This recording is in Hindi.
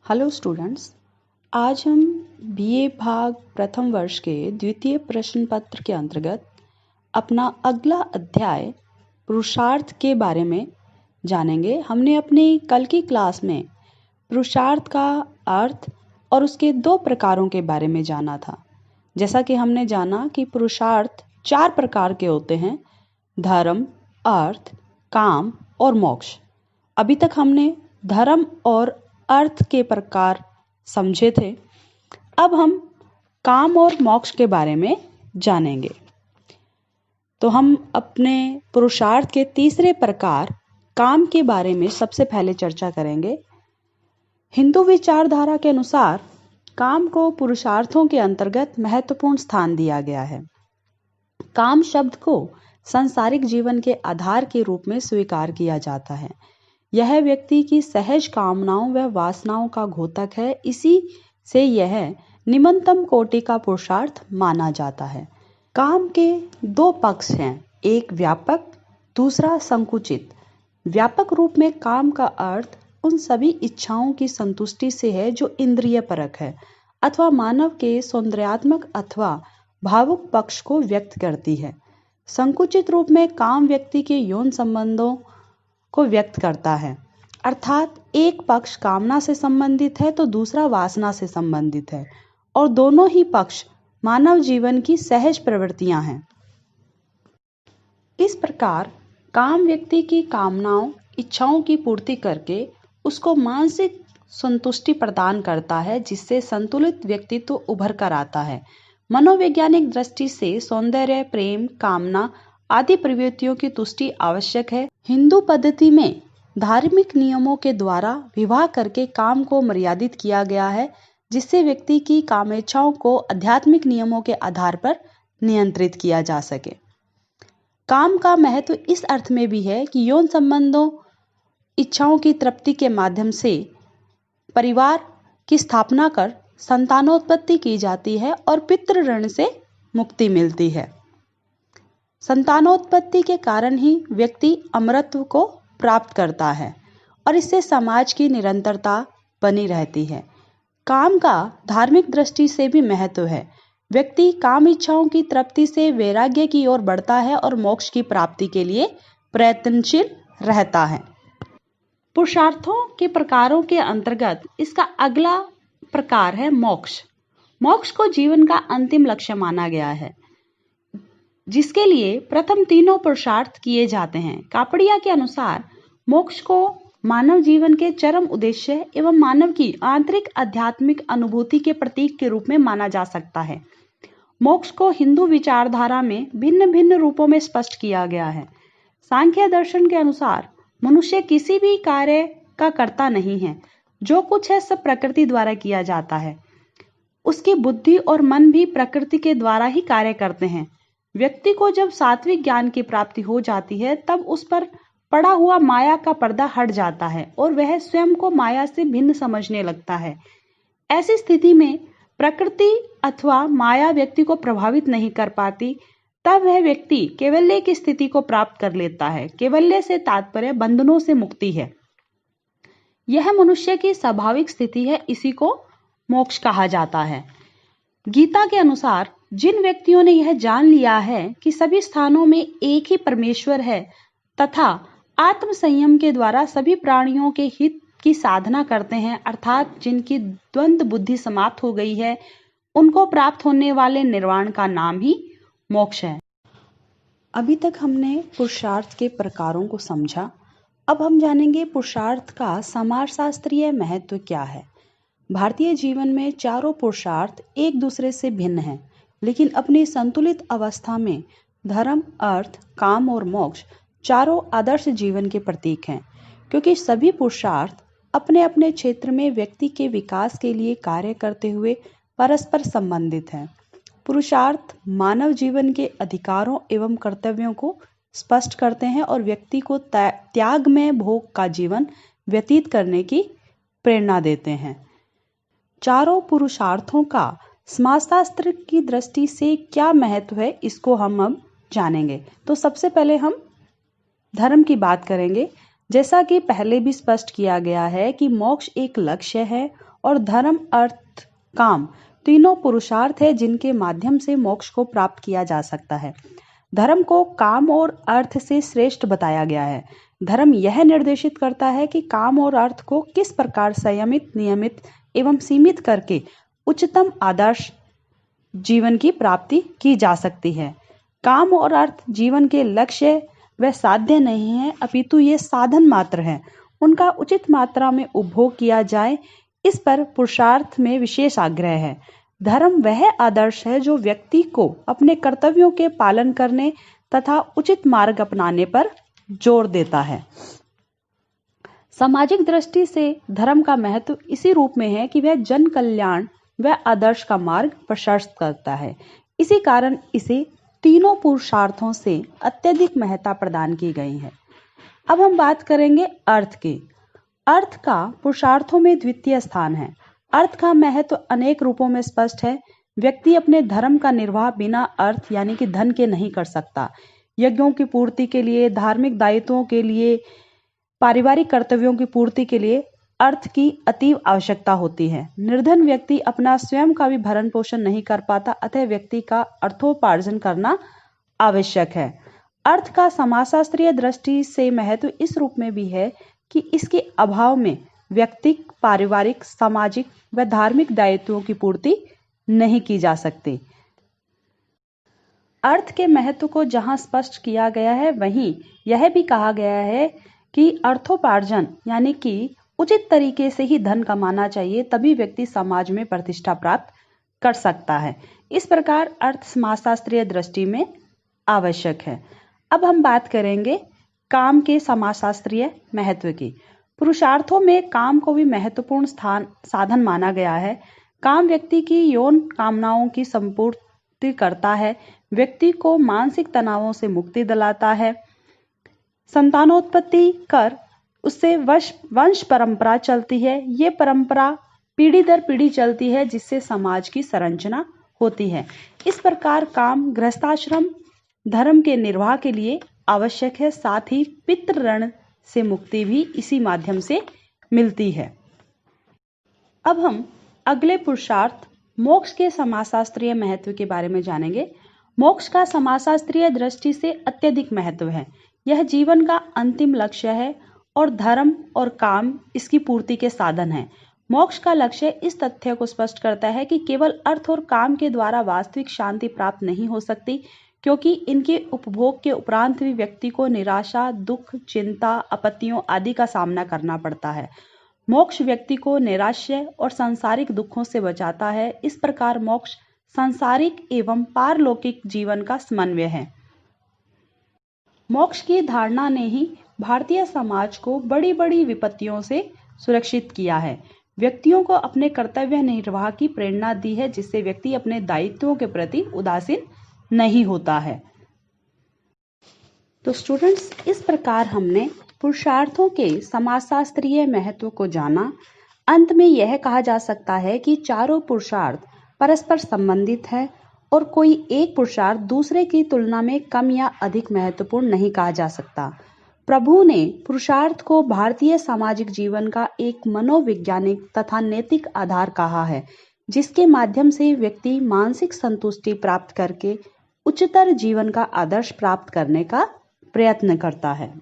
हेलो स्टूडेंट्स, आज हम बीए भाग प्रथम वर्ष के द्वितीय प्रश्न पत्र के अंतर्गत अपना अगला अध्याय पुरुषार्थ के बारे में जानेंगे। हमने अपनी कल की क्लास में पुरुषार्थ का अर्थ और उसके दो प्रकारों के बारे में जाना था। जैसा कि हमने जाना कि पुरुषार्थ 4 प्रकार के होते हैं: धर्म, अर्थ, काम और मोक्ष। अभी तक हमने धर्म और अर्थ के प्रकार समझे थे। अब हम काम और मोक्ष के बारे में जानेंगे। तो हम अपने पुरुषार्थ के तीसरे प्रकार काम के बारे में सबसे पहले चर्चा करेंगे। हिंदू विचारधारा के अनुसार काम को पुरुषार्थों के अंतर्गत महत्वपूर्ण स्थान दिया गया है। काम शब्द को सांसारिक जीवन के आधार के रूप में स्वीकार किया जाता है। यह व्यक्ति की सहज कामनाओं व वासनाओं का घोतक है। इसी से यह निम्नतम कोटि का पुरुषार्थ माना जाता है। काम के 2 पक्ष हैं, एक व्यापक, दूसरा संकुचित। व्यापक रूप में काम का अर्थ उन सभी इच्छाओं की संतुष्टि से है जो इंद्रिय परक है अथवा मानव के सौंदर्यात्मक अथवा भावुक पक्ष को व्यक्त करती है। संकुचित रूप में काम व्यक्ति के यौन संबंधों को व्यक्त करता है, अर्थात एक पक्ष कामना से संबंधित है तो दूसरा वासना से संबंधित है और दोनों ही पक्ष मानव जीवन की सहज प्रवृत्तियां हैं। इस प्रकार काम व्यक्ति की कामनाओं, इच्छाओं की पूर्ति करके उसको मानसिक संतुष्टि प्रदान करता है, जिससे संतुलित व्यक्तित्व उभर कर आता है। मनोवैज्ञानिक दृष्टि से सौंदर्य, प्रेम, कामना आदि प्रवृत्तियों की तुष्टि आवश्यक है। हिंदू पद्धति में धार्मिक नियमों के द्वारा विवाह करके काम को मर्यादित किया गया है, जिससे व्यक्ति की कामेच्छाओं को आध्यात्मिक नियमों के आधार पर नियंत्रित किया जा सके। काम का महत्व इस अर्थ में भी है कि यौन संबंधों, इच्छाओं की तृप्ति के माध्यम से परिवार की स्थापना कर संतानोत्पत्ति की जाती है और पितृ ऋण से मुक्ति मिलती है। संतानोत्पत्ति के कारण ही व्यक्ति अमरत्व को प्राप्त करता है और इससे समाज की निरंतरता बनी रहती है। काम का धार्मिक दृष्टि से भी महत्व है। व्यक्ति काम इच्छाओं की तृप्ति से वैराग्य की ओर बढ़ता है और मोक्ष की प्राप्ति के लिए प्रयत्नशील रहता है। पुरुषार्थों के प्रकारों के अंतर्गत इसका अगला प्रकार है मोक्ष। मोक्ष को जीवन का अंतिम लक्ष्य माना गया है, जिसके लिए प्रथम तीनों पुरुषार्थ किए जाते हैं। कापड़िया के अनुसार मोक्ष को मानव जीवन के चरम उद्देश्य एवं मानव की आंतरिक आध्यात्मिक अनुभूति के प्रतीक के रूप में माना जा सकता है। मोक्ष को हिंदू विचारधारा में भिन्न भिन्न रूपों में स्पष्ट किया गया है। सांख्य दर्शन के अनुसार मनुष्य किसी भी कार्य का कर्ता नहीं है। जो कुछ है सब प्रकृति द्वारा किया जाता है। उसकी बुद्धि और मन भी प्रकृति के द्वारा ही कार्य करते हैं। व्यक्ति को जब सात्विक ज्ञान की प्राप्ति हो जाती है तब उस पर पड़ा हुआ माया का पर्दा हट जाता है और वह स्वयं को माया से भिन्न समझने लगता है। ऐसी स्थिति में प्रकृति अथवा माया व्यक्ति को प्रभावित नहीं कर पाती। तब वह व्यक्ति कैवल्य की स्थिति को प्राप्त कर लेता है। कैवल्य से तात्पर्य बंधनों से मुक्ति है। यह मनुष्य की स्वाभाविक स्थिति है, इसी को मोक्ष कहा जाता है। गीता के अनुसार जिन व्यक्तियों ने यह जान लिया है कि सभी स्थानों में एक ही परमेश्वर है तथा आत्म संयम के द्वारा सभी प्राणियों के हित की साधना करते हैं, अर्थात जिनकी द्वंद्व बुद्धि समाप्त हो गई है, उनको प्राप्त होने वाले निर्वाण का नाम ही मोक्ष है। अभी तक हमने पुरुषार्थ के प्रकारों को समझा। अब हम जानेंगे पुरुषार्थ का समाजशास्त्रीय महत्व क्या है। भारतीय जीवन में चारों पुरुषार्थ एक दूसरे से भिन्न हैं, लेकिन अपनी संतुलित अवस्था में धर्म, अर्थ, काम और मोक्ष चारों आदर्श जीवन के प्रतीक हैं, क्योंकि सभी पुरुषार्थ अपने अपने क्षेत्र में व्यक्ति के विकास के लिए कार्य करते हुए परस्पर संबंधित हैं। पुरुषार्थ मानव जीवन के अधिकारों एवं कर्तव्यों को स्पष्ट करते हैं और व्यक्ति को त्यागमय भोग का जीवन व्यतीत करने की प्रेरणा देते हैं। चारों पुरुषार्थों का समाजशास्त्र की दृष्टि से क्या महत्व है, इसको हम अब जानेंगे। तो सबसे पहले हम धर्म की बात करेंगे। जैसा कि पहले भी स्पष्ट किया गया है कि मोक्ष एक लक्ष्य है और धर्म, अर्थ, काम तीनों पुरुषार्थ है जिनके माध्यम से मोक्ष को प्राप्त किया जा सकता है। धर्म को काम और अर्थ से श्रेष्ठ बताया गया है। धर्म यह निर्देशित करता है कि काम और अर्थ को किस प्रकार संयमित, नियमित एवं सीमित करके उच्चतम आदर्श जीवन की प्राप्ति की जा सकती है। काम और अर्थ जीवन के लक्ष्य व साध्य नहीं है, अपितु ये साधन मात्र हैं। उनका उचित मात्रा में उपभोग किया जाए, इस पर पुरुषार्थ में विशेष आग्रह है। धर्म वह आदर्श है जो व्यक्ति को अपने कर्तव्यों के पालन करने तथा उचित मार्ग अपनाने पर जोर देता है। सामाजिक दृष्टि से धर्म का महत्व इसी रूप में है कि वह जन कल्याण व आदर्श का मार्ग प्रशस्त करता है। इसी कारण इसे तीनों पुरुषार्थों से अत्यधिक महत्ता प्रदान की गई है। अब हम बात करेंगे अर्थ की। अर्थ का पुरुषार्थों में द्वितीय स्थान है। अर्थ का महत्व अनेक रूपों में स्पष्ट है। व्यक्ति अपने धर्म का निर्वाह बिना अर्थ यानी कि धन के नहीं कर सकता। यज्ञों की पूर्ति के लिए, धार्मिक दायित्वों के लिए, पारिवारिक कर्तव्यों की पूर्ति के लिए अर्थ की अतीव आवश्यकता होती है। निर्धन व्यक्ति अपना स्वयं का भी भरण पोषण नहीं कर पाता, अतः व्यक्ति का अर्थोपार्जन करना आवश्यक है। अर्थ का समाजशास्त्रीय दृष्टि से महत्व इस रूप में भी है कि इसके अभाव में व्यक्तिक, पारिवारिक, सामाजिक व धार्मिक दायित्वों की पूर्ति नहीं की जा सकती। अर्थ के महत्व को जहां स्पष्ट किया गया है, वहीं यह भी कहा गया है कि अर्थोपार्जन यानी कि उचित तरीके से ही धन कमाना चाहिए, तभी व्यक्ति समाज में प्रतिष्ठा प्राप्त कर सकता है। इस प्रकार अर्थ समाजशास्त्रीय दृष्टि में आवश्यक है। अब हम बात करेंगे काम के समाजशास्त्रीय महत्व की। पुरुषार्थों में काम को भी महत्वपूर्ण साधन माना गया है। काम व्यक्ति की यौन कामनाओं की संपूर्ति करता है, व्यक्ति को मानसिक तनावों से मुक्ति दिलाता है, संतानोत्पत्ति कर उससे वंश परंपरा चलती है। ये परंपरा पीढ़ी दर पीढ़ी चलती है, जिससे समाज की संरचना होती है। इस प्रकार काम गृहस्थाश्रम धर्म के निर्वाह के लिए आवश्यक है। साथ ही पितृ ऋण से मुक्ति भी इसी माध्यम से मिलती है। अब हम अगले पुरुषार्थ मोक्ष के समाजशास्त्रीय महत्व के बारे में जानेंगे। मोक्ष का समाजशास्त्रीय दृष्टि से अत्यधिक महत्व है। यह जीवन का अंतिम लक्ष्य है और धर्म और काम इसकी पूर्ति के साधन हैं। मोक्ष का लक्ष्य इस तथ्य को स्पष्ट करता है कि केवल अर्थ और काम के द्वारा वास्तविक शांति प्राप्त नहीं हो सकती, क्योंकि इनके उपभोग के उपरांत भी व्यक्ति को निराशा, दुख, चिंता, आपत्तियों आदि का सामना करना पड़ता है। मोक्ष व्यक्ति को नैराश्य और सांसारिक दुखों से बचाता है। इस प्रकार मोक्ष सांसारिक एवं पारलौकिक जीवन का समन्वय है। मोक्ष की धारणा ने ही भारतीय समाज को बड़ी बड़ी विपत्तियों से सुरक्षित किया है, व्यक्तियों को अपने कर्तव्य निर्वाह की प्रेरणा दी है, जिससे व्यक्ति अपने दायित्वों के प्रति उदासीन नहीं होता है। तो स्टूडेंट्स, इस प्रकार हमने पुरुषार्थों के समाजशास्त्रीय महत्व को जाना। अंत में यह कहा जा सकता है कि चारों पुरुषार्थ परस्पर संबंधित है और कोई एक पुरुषार्थ दूसरे की तुलना में कम या अधिक महत्वपूर्ण नहीं कहा जा सकता। प्रभु ने पुरुषार्थ को भारतीय सामाजिक जीवन का एक मनोवैज्ञानिक तथा नैतिक आधार कहा है, जिसके माध्यम से व्यक्ति मानसिक संतुष्टि प्राप्त करके उच्चतर जीवन का आदर्श प्राप्त करने का प्रयत्न करता है।